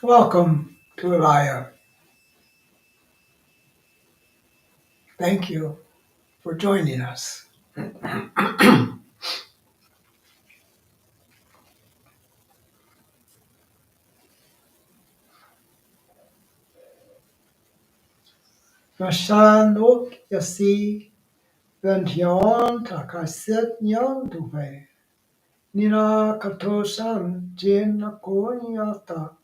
Welcome to Elia. Thank you for joining us. Mashanok yasi ventyon takasit nyan duve. Nina katoshan jin akonyata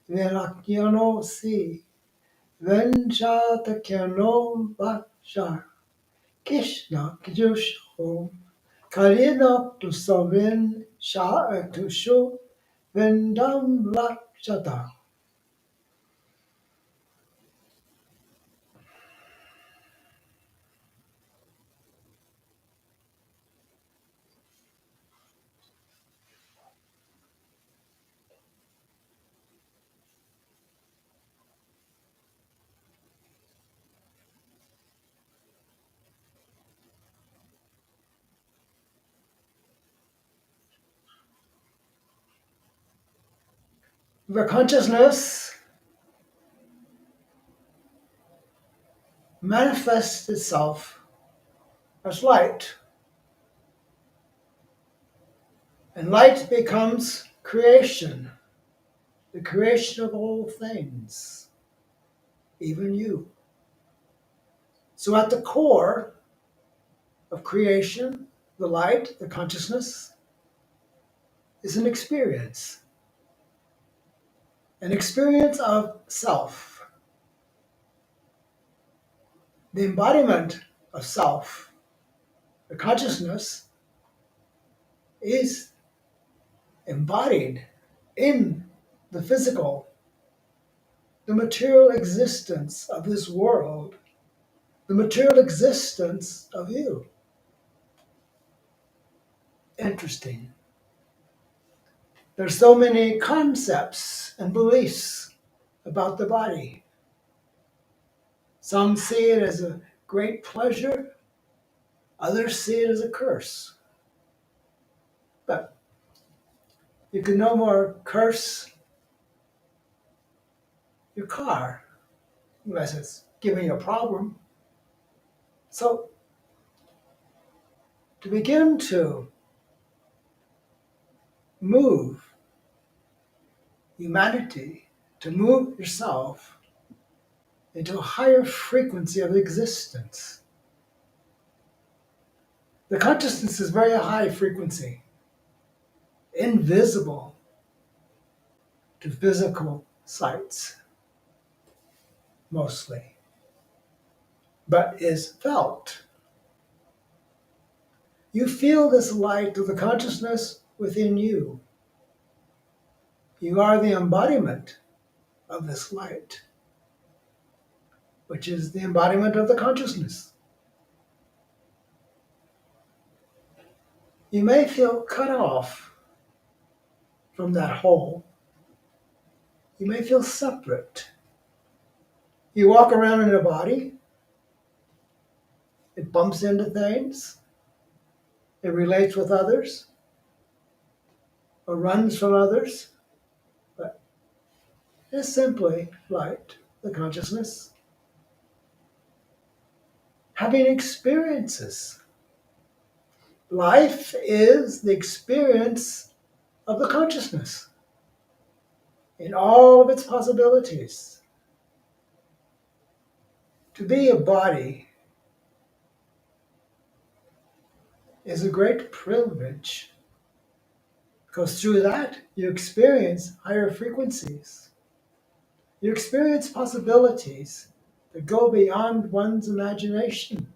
velakyano si venja takyano baksha kishna kjusho kalina tusavin sha tusho vendam lakshata. The consciousness manifests itself as light, and light becomes creation, the creation of all things, even you. So, at the core of creation, the light, the consciousness, is an experience of self, the embodiment of self. The consciousness is embodied in the physical, the material existence of this world, the material existence of you. Interesting. There's so many concepts and beliefs about the body. Some see it as a great pleasure, others see it as a curse. But you can no more curse your car unless it's giving you a problem. So to begin to move humanity, to move yourself into a higher frequency of existence. The consciousness is very high frequency, invisible to physical sights mostly, but is felt. You feel this light of the consciousness within you. You are the embodiment of this light, which is the embodiment of the consciousness. You may feel cut off from that whole. You may feel separate. You walk around in a body, it bumps into things, it relates with others, or runs from others, but it's simply light, the consciousness, having experiences. Life is the experience of the consciousness in all of its possibilities. To be a body is a great privilege because through that you experience higher frequencies. You experience possibilities that go beyond one's imagination,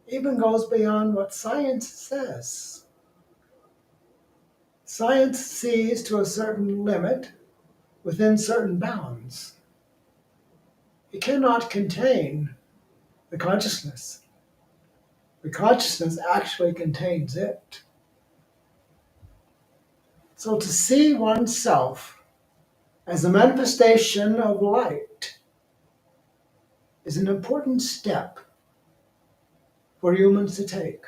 even goes beyond what science says. Science sees to a certain limit within certain bounds. It cannot contain the consciousness. The consciousness actually contains it. So to see oneself as a manifestation of light is an important step for humans to take.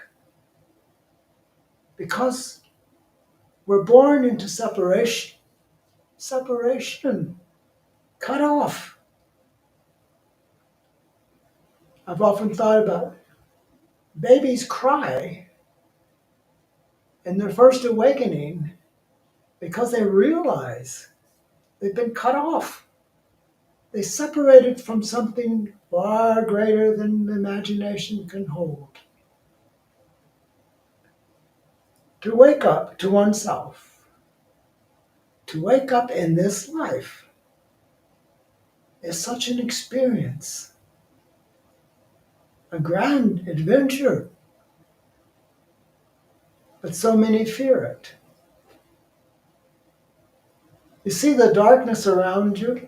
Because we're born into separation. separation, cut off. I've often thought about babies cry in their first awakening because they realize they've been cut off. They separated from something far greater than the imagination can hold. To wake up to oneself, to wake up in this life, is such an experience, a grand adventure, but so many fear it. You see the darkness around you,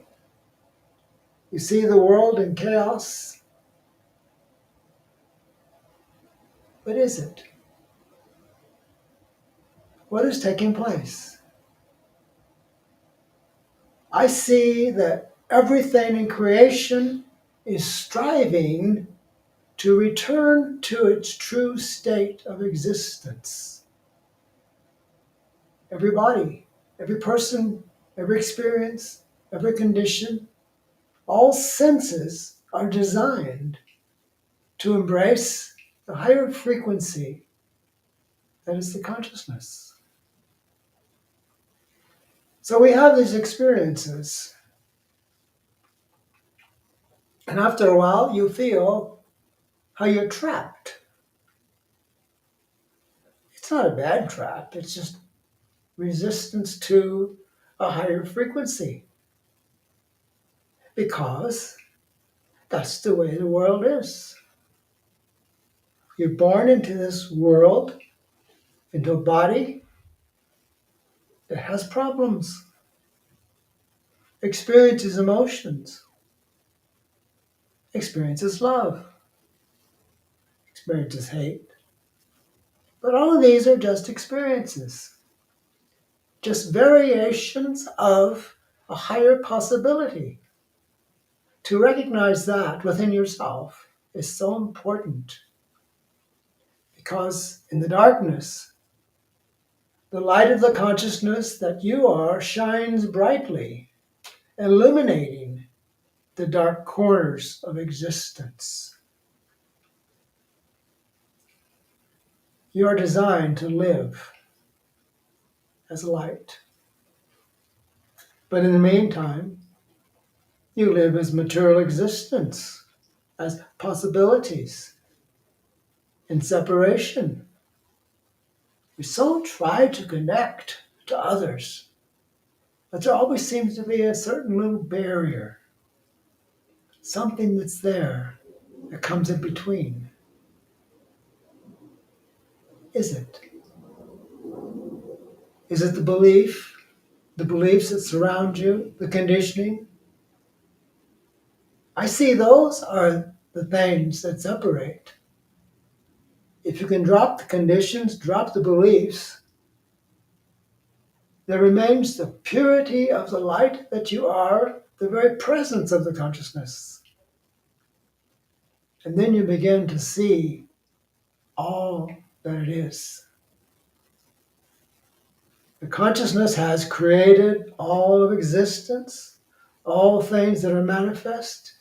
you see the world in chaos. What is it? What is taking place? I see that everything in creation is striving to return to its true state of existence. Every body, every person, every experience, every condition, all senses are designed to embrace the higher frequency that is the consciousness. So we have these experiences, and after a while you feel how you're trapped. It's not a bad trap, it's just resistance to a higher frequency, because that's the way the world is. You're born into this world, into a body that has problems, experiences emotions, experiences love, experiences hate. But all of these are just experiences, just variations of a higher possibility. To recognize that within yourself is so important, because in the darkness, the light of the consciousness that you are shines brightly, illuminating the dark corners of existence. You are designed to live as light. But in the meantime, you live as material existence, as possibilities, in separation. We so try to connect to others, but there always seems to be a certain little barrier, something that's there that comes in between. Is it? Is it the beliefs that surround you, the conditioning? I see those are the things that separate. If you can drop the conditions, drop the beliefs, there remains the purity of the light that you are, the very presence of the consciousness. And then you begin to see all that it is. The consciousness has created all of existence, all things that are manifest,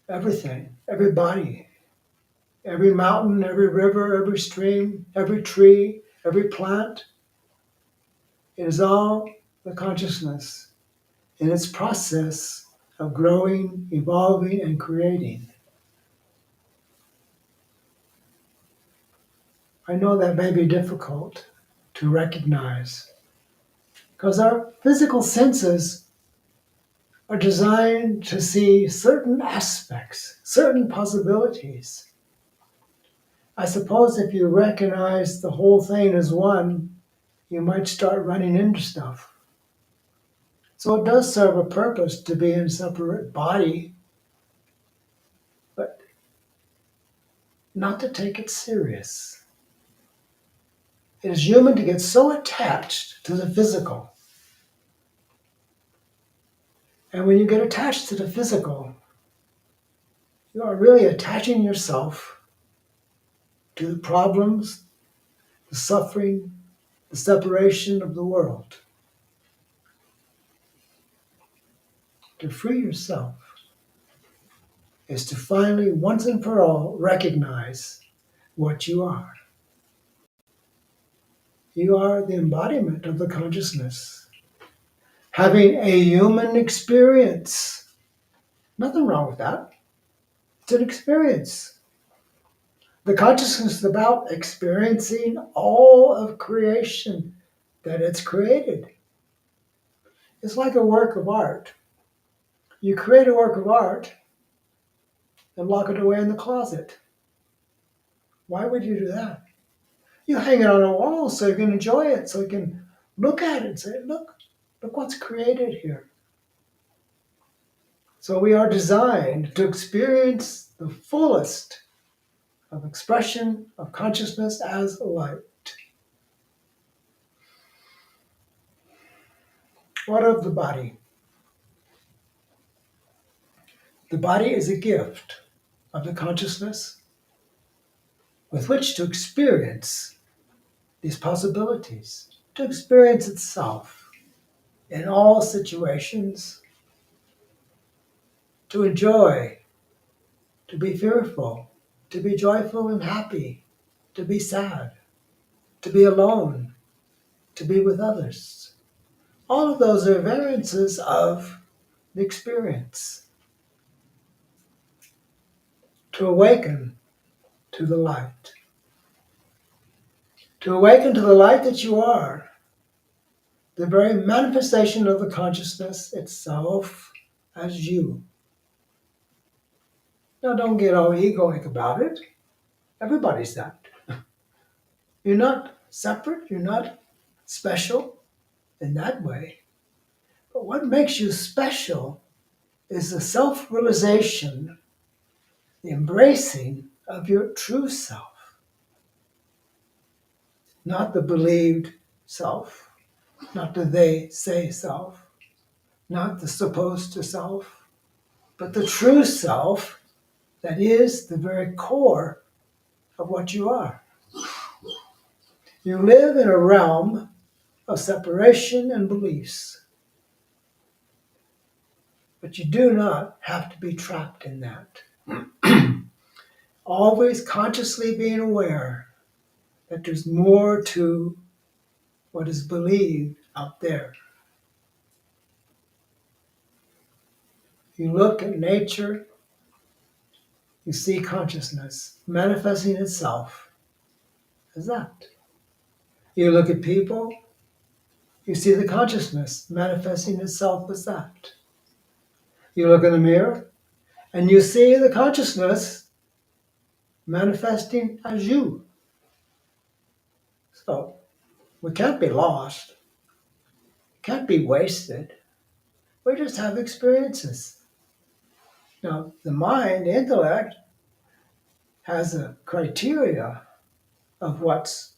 everything, every body, every mountain, every river, every stream, every tree, every plant. It is all the consciousness in its process of growing, evolving, and creating. I know that may be difficult to recognize, because our physical senses are designed to see certain aspects, certain possibilities. I suppose if you recognize the whole thing as one, you might start running into stuff. So it does serve a purpose to be in a separate body, but not to take it serious. It is human to get so attached to the physical. And when you get attached to the physical, you are really attaching yourself to the problems, the suffering, the separation of the world. to free yourself is to finally, once and for all, recognize what you are. You are the embodiment of the consciousness, having a human experience. Nothing wrong with that. It's an experience. The consciousness is about experiencing all of creation that it's created. It's like a work of art. You create a work of art and lock it away in the closet. Why would you do that? You hang it on a wall so you can enjoy it, so you can look at it and say, look what's created here. So we are designed to experience the fullest of expression of consciousness as light. What of the body? The body is a gift of the consciousness with which to experience these possibilities, to experience itself in all situations, to enjoy, to be fearful, to be joyful and happy, to be sad, to be alone, to be with others. All of those are variances of the experience. To awaken to the light. To awaken to the light that you are, the very manifestation of the consciousness itself as you. Now don't get all egoic about it. Everybody's that. You're not separate, you're not special in that way. But what makes you special is the self-realization, the embracing of your true self, not the believed self, not the they say self, not the supposed to self, but the true self that is the very core of what you are. You live in a realm of separation and beliefs, but you do not have to be trapped in that. Always consciously being aware that there's more to what is believed out there. You look at nature, you see consciousness manifesting itself as that. You look at people, you see the consciousness manifesting itself as that. You look in the mirror, and you see the consciousness manifesting as you. So we can't be lost, can't be wasted. We just have experiences. Now, the mind, the intellect, has a criteria of what's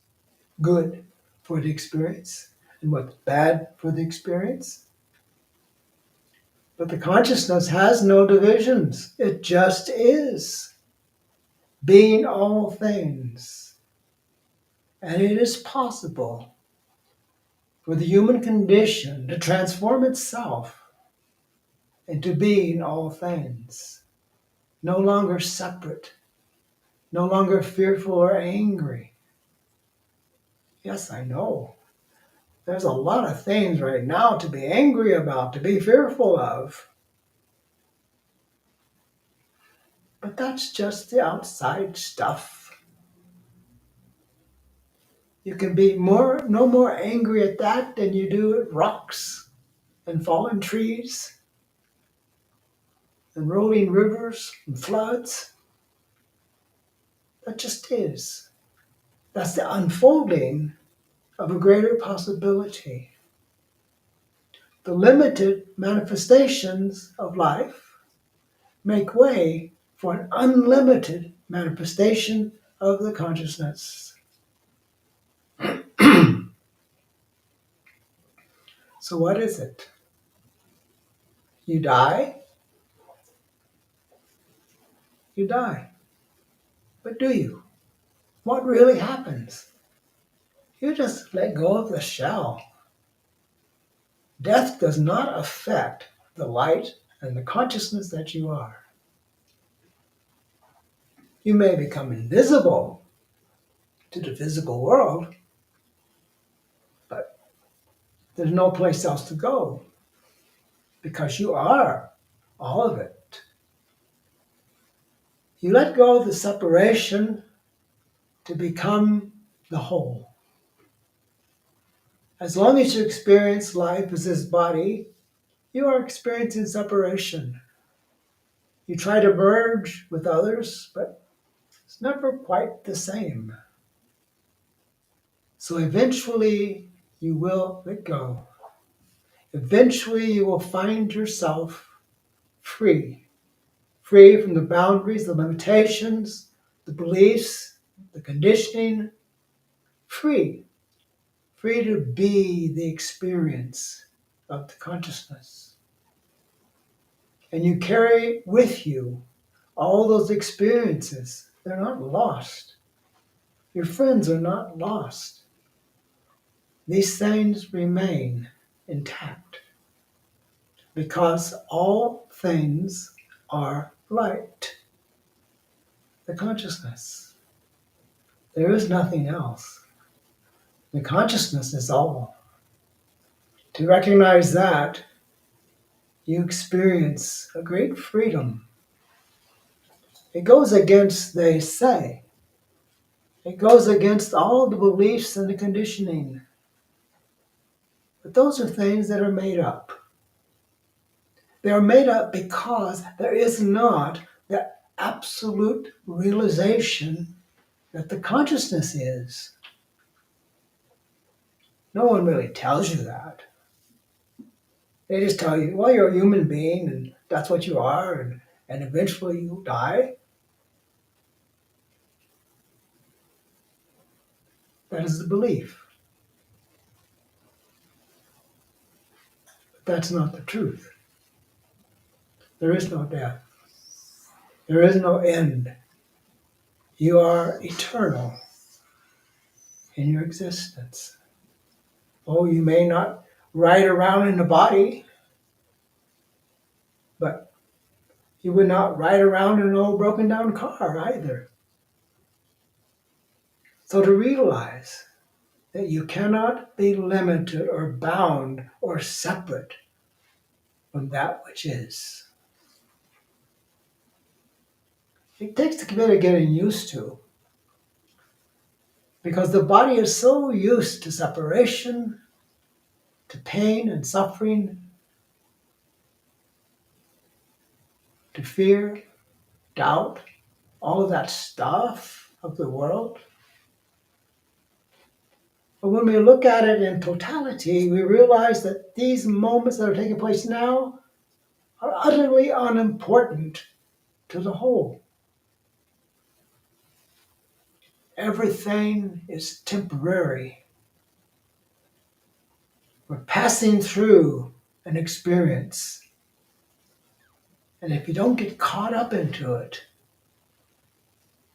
good for the experience and what's bad for the experience. But the consciousness has no divisions. It just is, being all things. And it is possible for the human condition to transform itself into being all things, no longer separate, no longer fearful or angry. Yes, I know. There's a lot of things right now to be angry about, to be fearful of. But that's just the outside stuff. You can be no more angry at that than you do at rocks and fallen trees and rolling rivers and floods. That just is. That's the unfolding of a greater possibility. The limited manifestations of life make way for an unlimited manifestation of the consciousness. So what is it? You die? You die. But do you? What really happens? You just let go of the shell. Death does not affect the light and the consciousness that you are. You may become invisible to the physical world, but there's no place else to go because you are all of it. You let go of the separation to become the whole. As long as you experience life as this body, you are experiencing separation. You try to merge with others, but it's never quite the same. So eventually you will let go. Eventually you will find yourself free. Free from the boundaries, the limitations, the beliefs, the conditioning. Free. Free to be the experience of the consciousness. And you carry with you all those experiences. They're not lost. Your friends are not lost. These things remain intact because all things are light, the consciousness. There is nothing else. The consciousness is all. To recognize that, you experience a great freedom. It goes against, they say, it goes against all the beliefs and the conditioning. But those are things that are made up. They are made up because there is not the absolute realization that the consciousness is. No one really tells you that. They just tell you, well, you're a human being and that's what you are, and eventually you die. That is the belief. But that's not the truth. There is no death. There is no end. You are eternal in your existence. Oh, you may not ride around in a body, but you would not ride around in an old broken down car either. So to realize that you cannot be limited or bound or separate from that which is. It takes a bit of getting used to because the body is so used to separation, to pain and suffering, to fear, doubt, all of that stuff of the world. But when we look at it in totality, we realize that these moments that are taking place now are utterly unimportant to the whole. Everything is temporary. We're passing through an experience. And if you don't get caught up into it,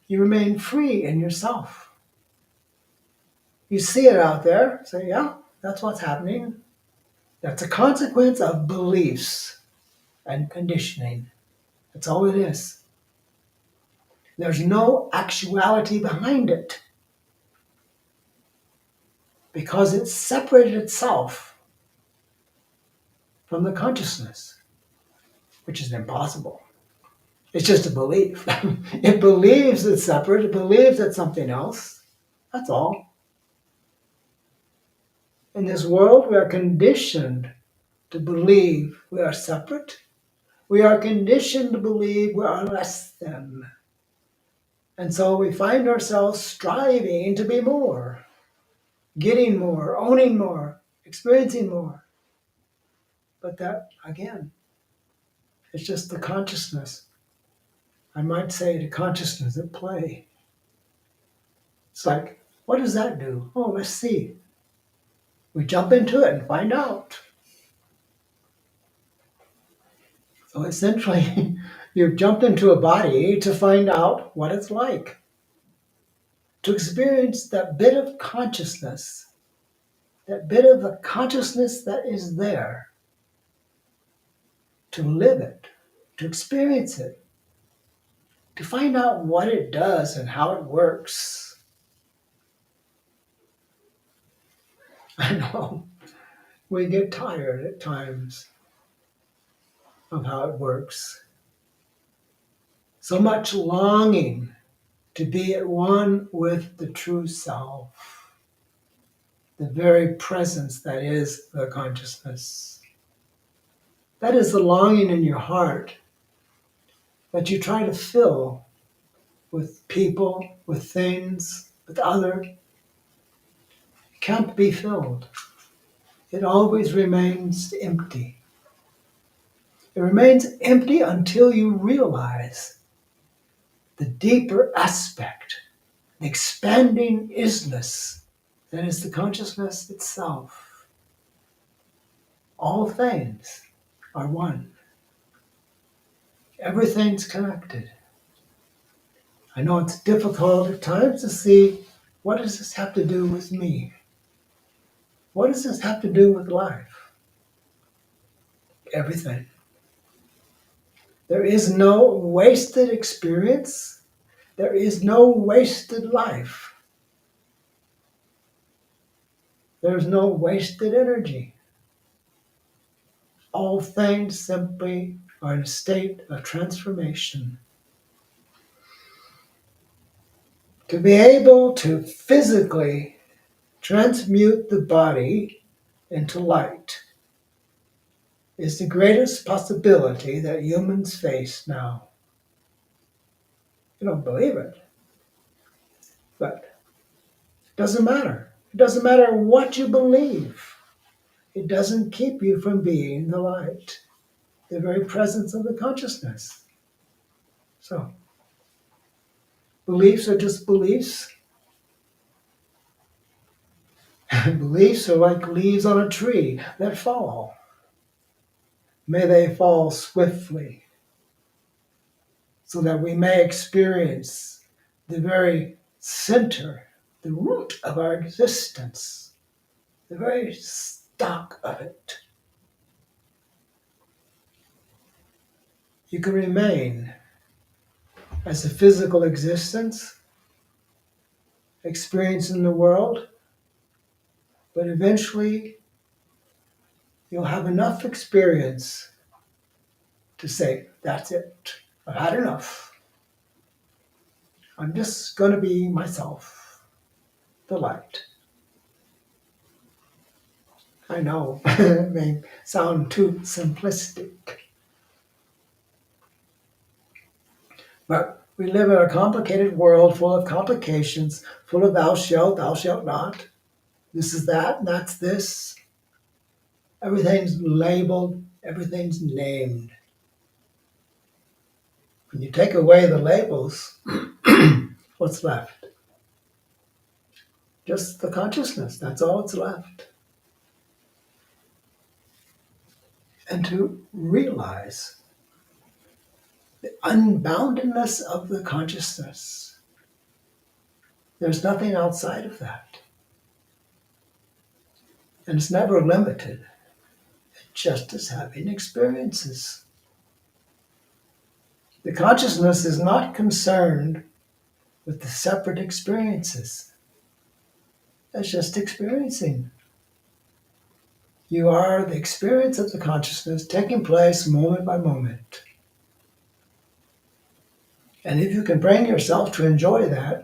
you remain free in yourself. You see it out there, say, yeah, that's what's happening. That's a consequence of beliefs and conditioning. That's all it is. There's no actuality behind it because it's separated itself from the consciousness, which is impossible. It's just a belief. It believes it's separate. It believes it's something else. That's all. In this world, we are conditioned to believe we are separate. We are conditioned to believe we are less than. And so we find ourselves striving to be more, getting more, owning more, experiencing more. But that, again, is just the consciousness. I might say the consciousness at play. It's like, what does that do? Oh, let's see. We jump into it and find out. So essentially, you've jumped into a body to find out what it's like. To experience that bit of consciousness, that bit of the consciousness that is there. to live it, to experience it, to find out what it does and how it works. I know we get tired at times of how it works. So much longing to be at one with the true self, the very presence that is the consciousness. That is the longing in your heart that you try to fill with people, with things, with other. It can't be filled. It always remains empty. It remains empty until you realize the deeper aspect, the expanding isness that is the consciousness itself. All things are one. Everything's connected. I know it's difficult at times to see, what does this have to do with me? What does this have to do with life? Everything. There is no wasted experience. There is no wasted life. There's no wasted energy. All things simply are in a state of transformation. To be able to physically transmute the body into light is the greatest possibility that humans face now. You don't believe it, but it doesn't matter. It doesn't matter what you believe. It doesn't keep you from being the light, the very presence of the consciousness. So, beliefs are just beliefs. Beliefs are like leaves on a tree that fall. May they fall swiftly, so that we may experience the very center, the root of our existence, the very stock of it. You can remain as a physical existence, experiencing the world, but eventually you'll have enough experience to say, that's it. I've had enough. I'm just going to be myself, the light. I know it may sound too simplistic, but we live in a complicated world full of complications, full of thou shalt not. This is that, and that's this. Everything's labeled, everything's named. When you take away the labels, what's left? Just the consciousness, that's all that's left. And to realize the unboundedness of the consciousness. There's nothing outside of that. And it's never limited. It's just as having experiences. The consciousness is not concerned with the separate experiences. It's just experiencing. You are the experience of the consciousness taking place moment by moment. And if you can bring yourself to enjoy that,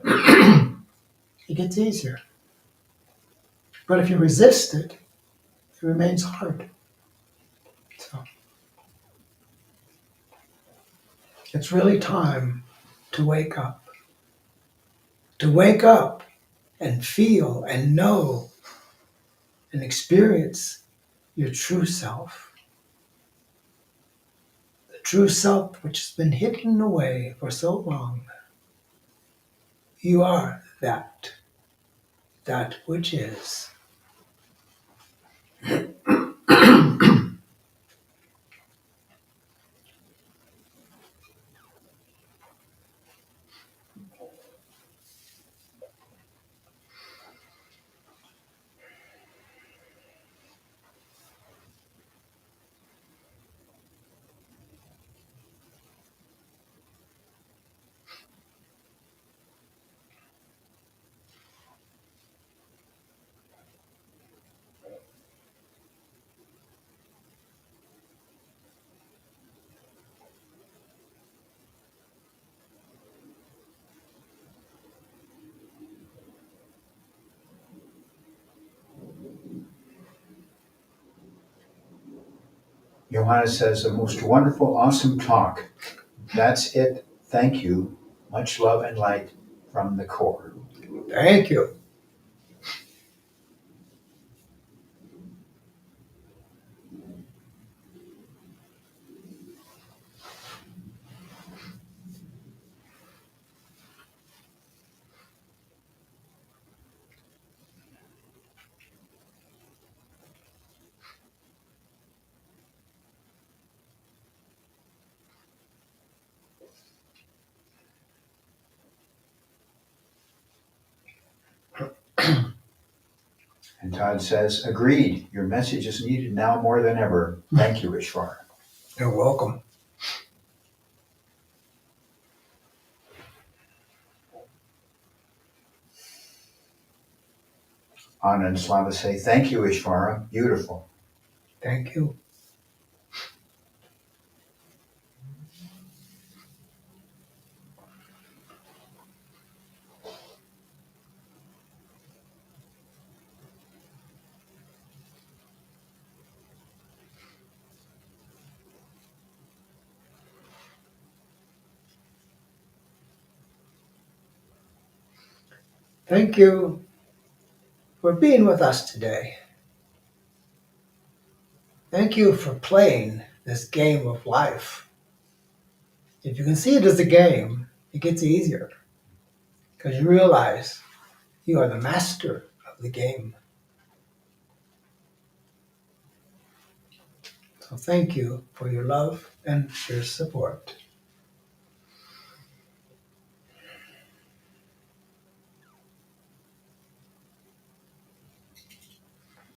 it gets easier. But if you resist it, it remains hard. So it's really time to wake up. To wake up and feel and know and experience your true self. The true self which has been hidden away for so long. You are that which is. Johanna says, a most wonderful, awesome talk. That's it. Thank you. Much love and light from the core. Thank you. And Todd says, agreed. Your message is needed now more than ever. Thank you, Ishvara. You're welcome. Anna and Slava say, thank you, Ishvara. Beautiful. Thank you. Thank you for being with us today. Thank you for playing this game of life. If you can see it as a game, it gets easier because you realize you are the master of the game. So thank you for your love and your support.